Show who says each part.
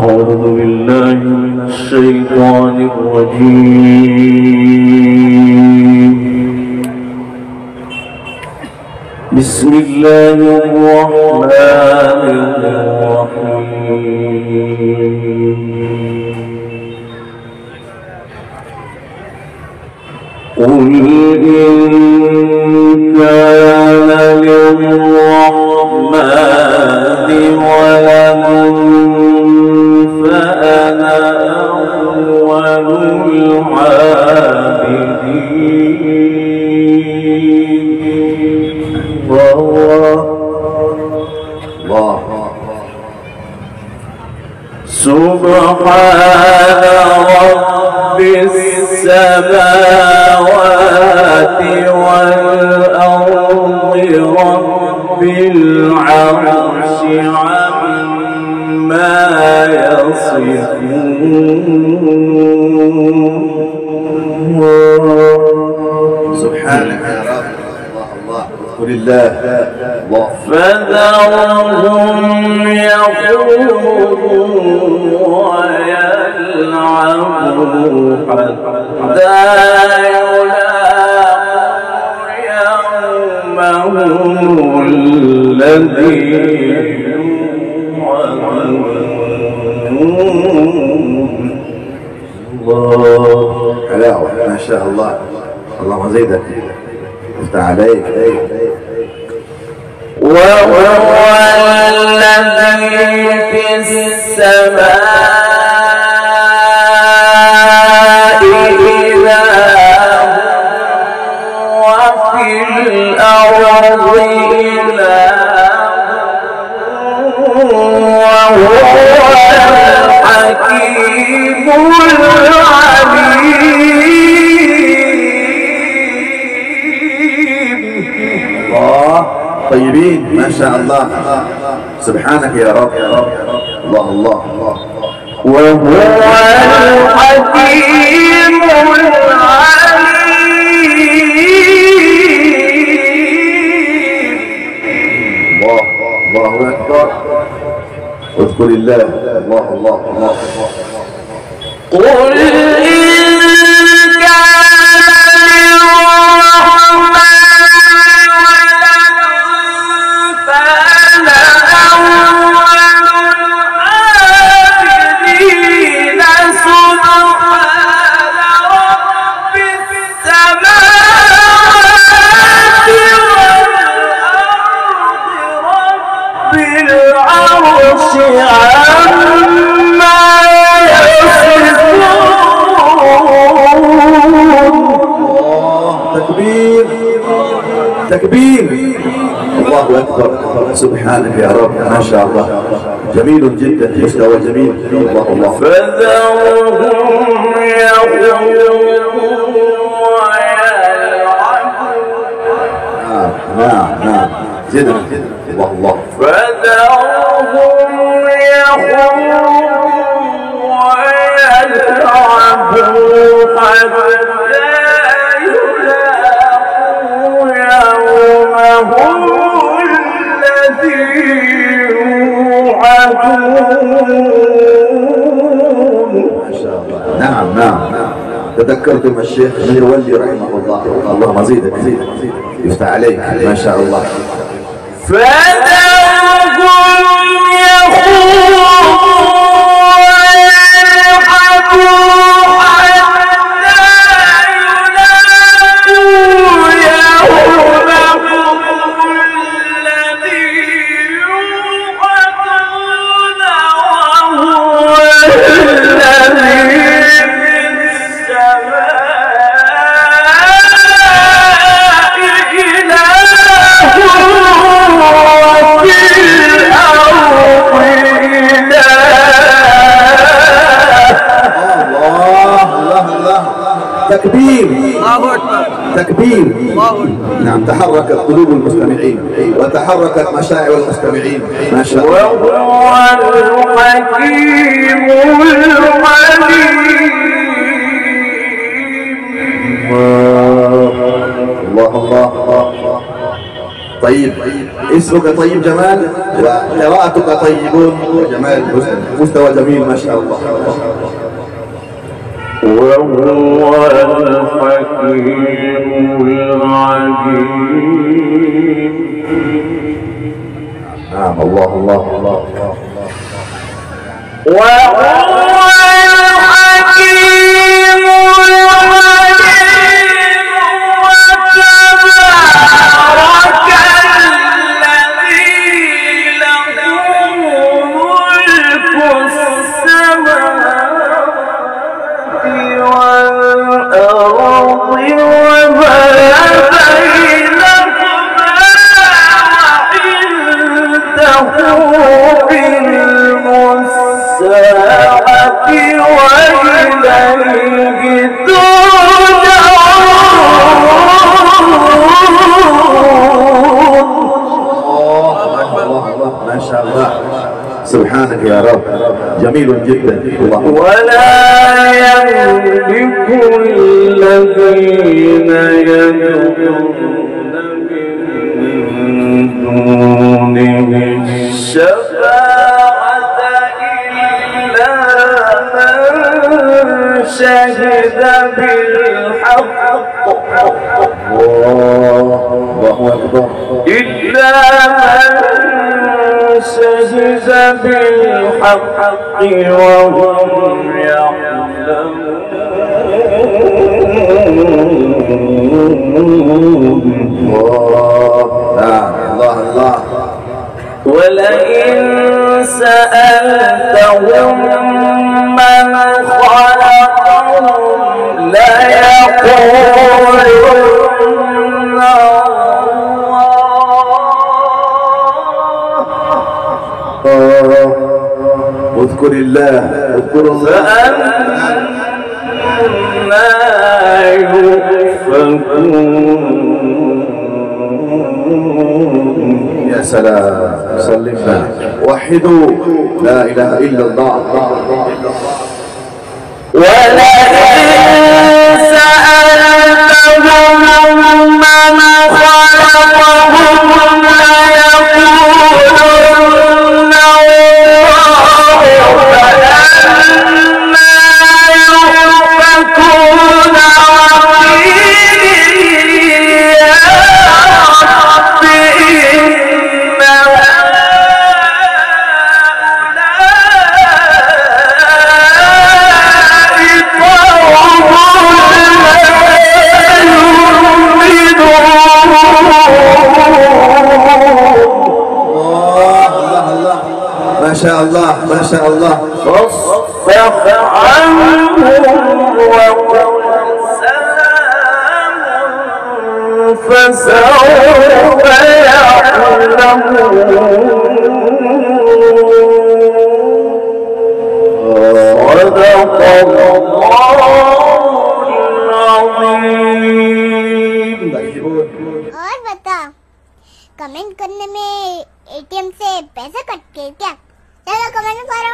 Speaker 1: أعوذ بالله من الشيطان الرجيم. بسم الله الرحمن الرحيم. قل إن كان للرحمن ولد فأنا أول العابدين. الله سبحان رب السماوات والأرض رب العرش عما يصفون.
Speaker 2: سبحانك يا رب. الله قل الله الله.
Speaker 1: فذرهم يخوضوا ويلعبوا حتى يلاقوا يومهم الذي يوعدون.
Speaker 2: الله حلاوة ما شاء الله. اللهم زيدك افتح عليك.
Speaker 1: وهو الذي في السماء إله وفي الأرض إله وهو الحكيم العليم.
Speaker 2: الله طيبين ما شاء الله. سبحانك يا رب. الله الله الله.
Speaker 1: وهو الحكيم العليم.
Speaker 2: الله الله أكبر. اذكر الله. الله الله الله.
Speaker 1: قل إن كان
Speaker 2: تكبير. الله أكبر. سبحانك يا رب ما شاء الله. جميل جدا. مستوى جميل. الله الله.
Speaker 1: فذرهم يخوضوا ويلعبوا.
Speaker 2: نعم زدنا. الله الله.
Speaker 1: فذرهم يخوضوا ويلعبوا حتى هم الذي يوعدون.
Speaker 2: ما شاء الله. نعم تذكرتم الشيخ المتولي رحمه الله. اللهم زيدك يفتح عليك ما شاء الله.
Speaker 1: فذرهم يخوضوا
Speaker 2: تكبير. تكبير. نعم تحركت قلوب المستمعين وتحركت مشاعر المستمعين ما شاء الله.
Speaker 1: وهو الحكيم العليم.
Speaker 2: الله الله الله. طيب، اسمك طيب جمال وقراءتك طيبون وجمال، مستوى جميل ما شاء الله.
Speaker 1: وهو الحكيم العليم.
Speaker 2: نعم، الله الله الله.
Speaker 1: وهو الحكيم العليم. وتبارك الذي له ملك السماوات والأرض وما بينهما، وعنده علم الساعة وإليه
Speaker 2: ترجعون. ما شاء الله، سبحانك يا رب، جميل جدا. الله.
Speaker 1: ولا يملك الذين يدعون من دونه الشفاعة إلا من شهد بالحق.
Speaker 2: الله أكبر.
Speaker 1: إلا من شهد بالحق وهم يعلمون.
Speaker 2: الله الله.
Speaker 1: ولئن سألتهم من خلقهم ليقولن الله.
Speaker 2: اذكر الله، اذكر الله.
Speaker 1: فأنا يؤفكون.
Speaker 2: يا سلام، سلمنا. وحدوا لا اله الا الله.
Speaker 1: ولئن سألتهم من خلقهم ليقولن الله. فأنا يؤفكون.
Speaker 2: ما شاء الله، ما شاء الله.
Speaker 1: فاصفح عنهم وقل سلام فسوف يعلمون. صدق الله العظيم.
Speaker 3: और बता, कमेंट करने में एटीएम से पैसा कट के क्या? चलो कमेंट करो।